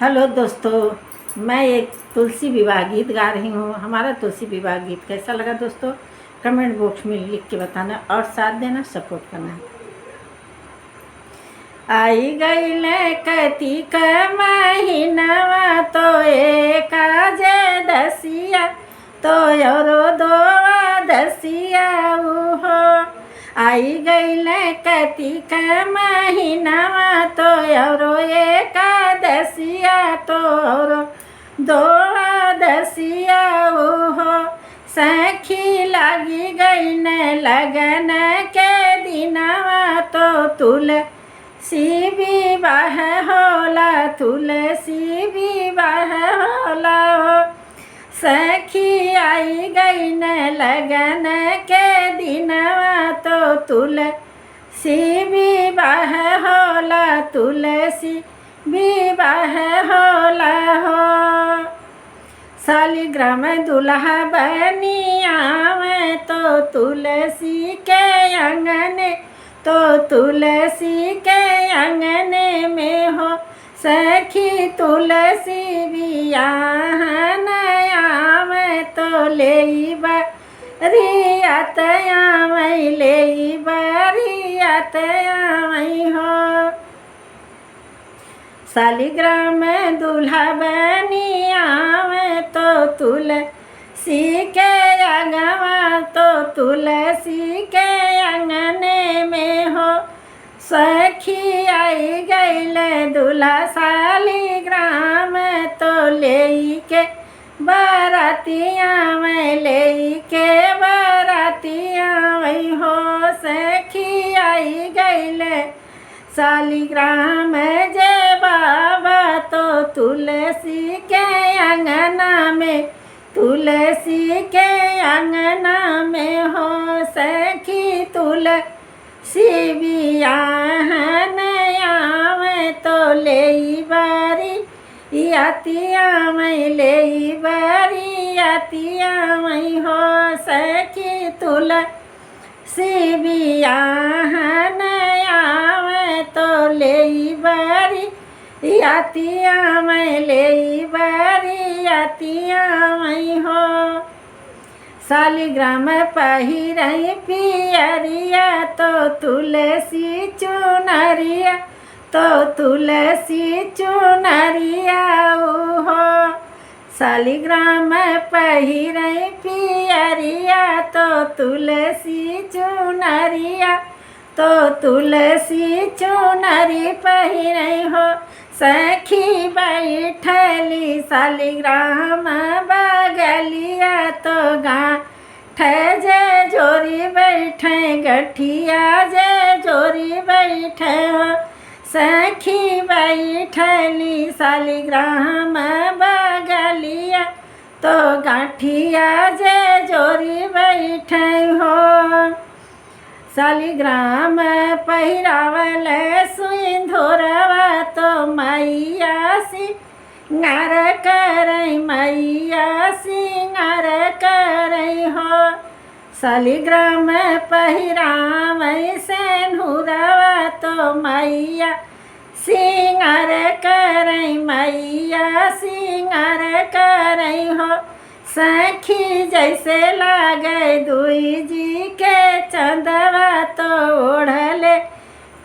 Hello दोस्तों, मैं एक तुलसी विवाह गीत गा रही हूँ। हमारा तुलसी विवाह गीत कैसा लगा दोस्तों, कमेंट बॉक्स में लिख के बताना और साथ देना, सपोर्ट करना। आई गईल कार्तिक महीनवा तो एकादशिया तो औरो द्वादशिया हो। आई गईल कार्तिक महीनवा तो औरो एकादशिया तो औरो द्वादशिया हो। सखी लागी गईन लगन के दिनवा तो तुलसी विवाह होला, तुलसी विवाह होला हो। सखी आई गईन लगन के दिनवा तो तुलसी विवाह होला, तुलसी विवाह होला हो। शालिग्राम दुल्हा बनिया में तो तुलसी के अंगने, तो तुलसी के अंगने में हो। सखी तुलसी बियाहन में तो ले बरियात में, ले बरियात में हो। शालिग्राम दुल्हा बनिया में तो तुलसी के अंगवा, तो तुलसी के अंगने में हो। सखी आई गईल दुल्हा शालिग्राम तो ले के बारातिया में, ले के बारातिया में हो। सखी आई गईल शालिग्राम जय बाबा तो तुलसी के अंगना में, तुलसी के अंगना में हो। सखी तुलसी बियाहन में तो ले बरियातिया में, ले बरियातिया में हो। सखी तुलसी बियाहन तो ले बरियातिया में, ले बरियातिया में हो। शालिग्राम पहिरई पियरिया तो तुलसी चुनरिया, तो तुलसी चुनरिया हो। शालिग्राम पहिरई पियरिया तो तुलसी चुनरिया, तो तुलसी चुनरी पहिरई हो। सखी बैठली शालिग्राम बगलिया तो गाँठ जे जोरी बैठे, गठिया जे जोरी बैठे हो। सखी बैठली शालिग्राम बगलिया तो गाठिया जे जोरी बैठे हो। शालिग्राम पहिरावल सिंदूरवा तो मैया सिंगार करई, मैया सिंगार करई हो। शालिग्राम पहिरावई सिंदूरवा तो मैया सिंगार करई, मैया सिंगार करई हो। सखी जैसे लागे दुई जी के चंदवा तो ओढ़ले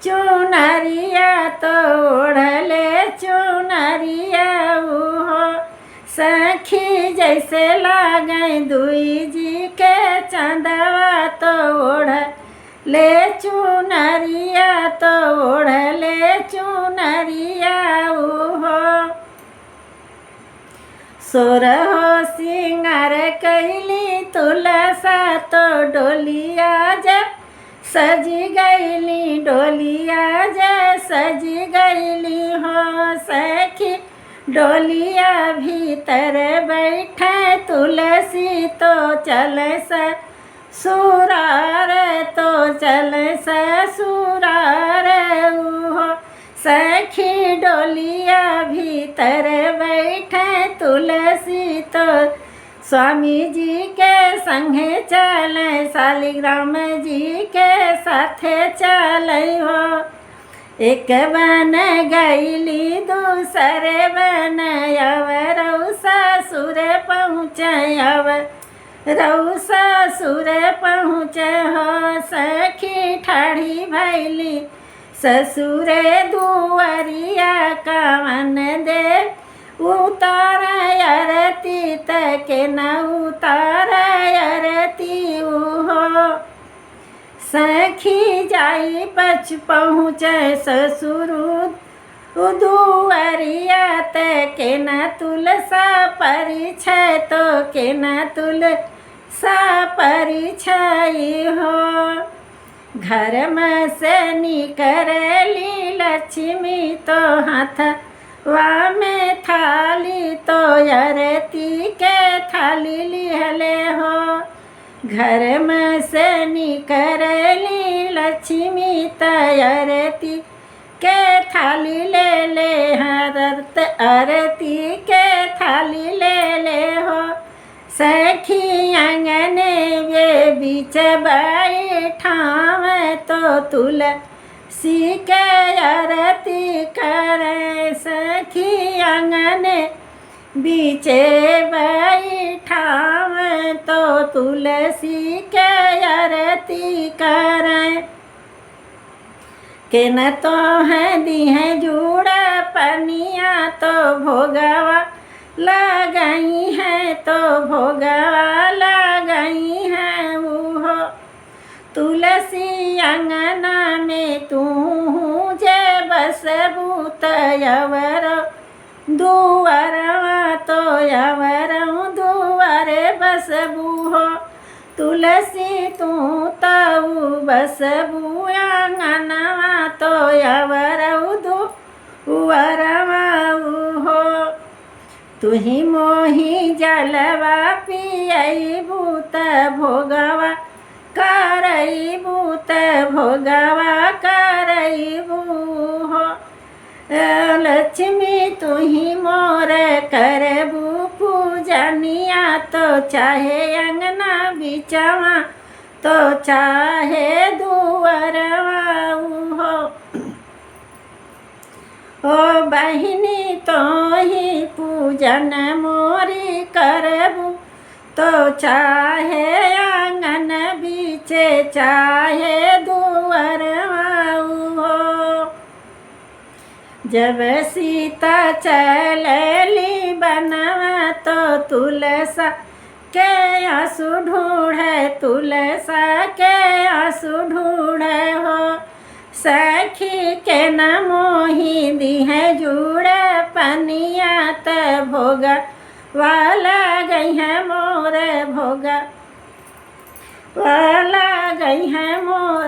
चुनरिया, तो ओढ़ले चुनरिया हो। सखी जैसे लागे दुई जी के चंदवा तो ओढ़ले चुनरिया, तो ओढ़ले चुनरिया हो। सोरहो सिंगार कैली तुलसा तो डोलिया जा सजी गईली, डोलिया जा सजी गईली हो। सखी डोलिया भीतर बैठे तुलसी तो चल ससुरार, तो चल ससुरार हो। सखी डोलिया भीतर बैठे तुलसी तो स्वामी जी के संगे चले, शालिग्राम जी के साथे चले हो। एक बन गईली दूसरे बन अवरऊ ससुर पहुँचव रऊ ससुर पहुँच हो सखी ठाढ़ी भैली ससुरे दुआरिया कवन दे उतार अरती तक न उतार अरती हो सखी जाई पछ पहुँचे ससुर दुआरिया तक न तुलसा परिछय तो के न तुलसा परिछय हो घर में से निकरली लक्ष्मी तो हाथ वा में थाली तो अरती के थाली लिहले हो घर में से निकरली लक्ष्मी तयरती के थाली ले हरत अरती के थाली ले हो सखी अंगने वे बीच बैठाव तो तुलसी के अरती करे सखी अंगने बीचे बैठाव तो तुलसी के अरती करें के न तो है दी है जूड़ा पनिया तो भोगवा लगाई है तो भोगवा लगाई है वो तुलसी अंगना में तू जे बस भूत अवर दुआरवा तो अवर दुआर बस बूहो तुलसी तू तऊ बस बुआंगनवा तो अवर दुआरवा हो तुही मोही जलवा पियई भूत भोगवा करई भूत भोगवा करई बूहो लक्ष्मी तुही मोर करबू पूजनिया तो चाहे अंगना बिचवा तो चाहे दुआरवा हो ओ बहिनी तो ही पूजन मोरी करबू तो चाहे आंगन बीचे चाहे दुआरवा हो जब सीता चलली बनवा तो तुलसा के आंसू ढूंढे तुलसा के आंसू ढूंढे हो सखी के न मोही दी है जुड़े पनिया त भोगा वाला गई है मोर भोगा वाला गई है मोर